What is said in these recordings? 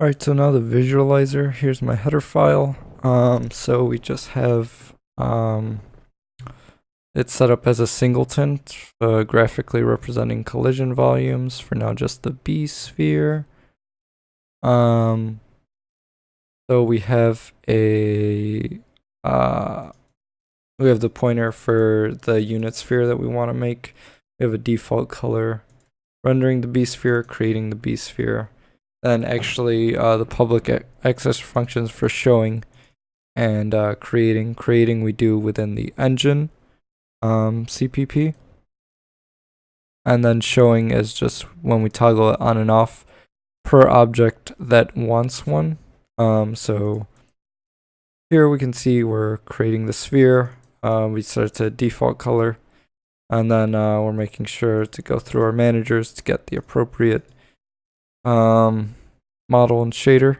Alright, so now the visualizer, here's my header file. So we just have it's set up as a singleton, graphically representing collision volumes, for now just the B sphere. So we have a we have the pointer for the unit sphere that we want to make. We have a default color, rendering the B sphere, creating the B sphere. Then actually the public access functions for showing and creating. Creating we do within the engine CPP. And then showing is just when we toggle it on and off per object that wants one. So here we can see we're creating the sphere. We set it to default color. And then we're making sure to go through our managers to get the appropriate model and shader.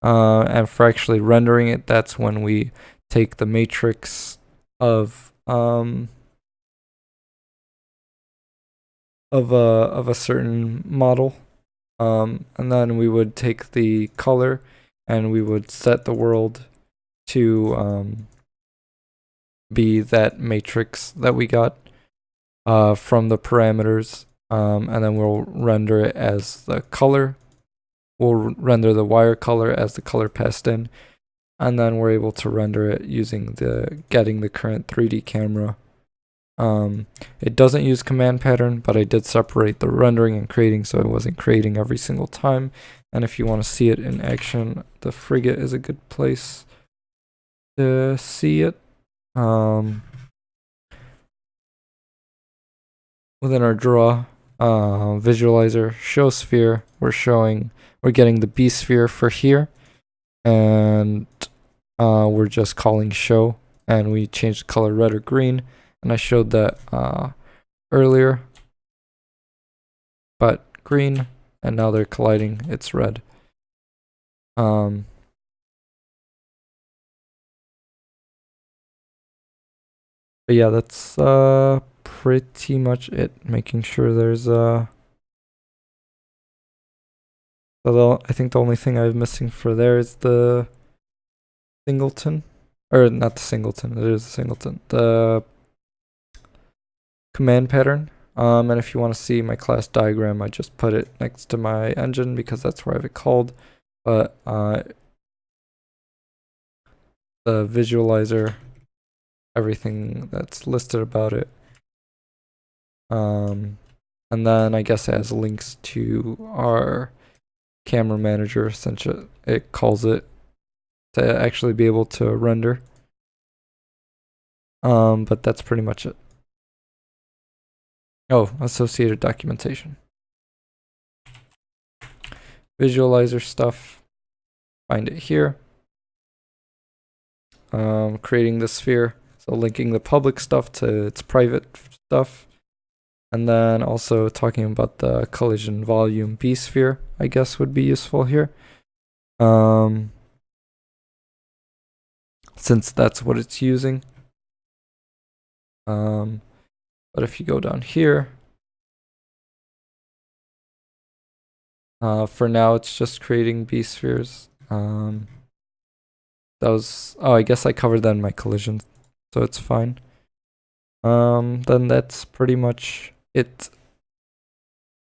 And for actually rendering it, that's when we take the matrix of a certain model, and then we would take the color and we would set the world to be that matrix that we got from the parameters, and then we'll render it as the color. We'll render the wire color as the color passed in, and then we're able to render it using getting the current 3D camera. It doesn't use command pattern, but I did separate the rendering and creating so it wasn't creating every single time. And if you want to see it in action, the frigate is a good place to see it. Within our draw visualizer show sphere, we're getting the B sphere for here, and we're just calling show, and we change the color red or green, and I showed that earlier, but green, and now they're colliding, it's red. But yeah, that's pretty much it. Making sure there's I think the only thing I'm missing for there is the singleton, or not the singleton, it is the singleton, the command pattern. And if you want to see my class diagram, I just put it next to my engine because that's where I have it called. But the visualizer, everything that's listed about it. And then I guess it has links to our camera manager since it calls it to actually be able to render. But that's pretty much it. Oh, associated documentation. Visualizer stuff, find it here. Creating the sphere, so linking the public stuff to its private stuff. And then also talking about the collision volume B sphere, I guess would be useful here. Since that's what it's using. But if you go down here, for now it's just creating B spheres. I guess I covered that in my collision, so it's fine. Then that's pretty much it.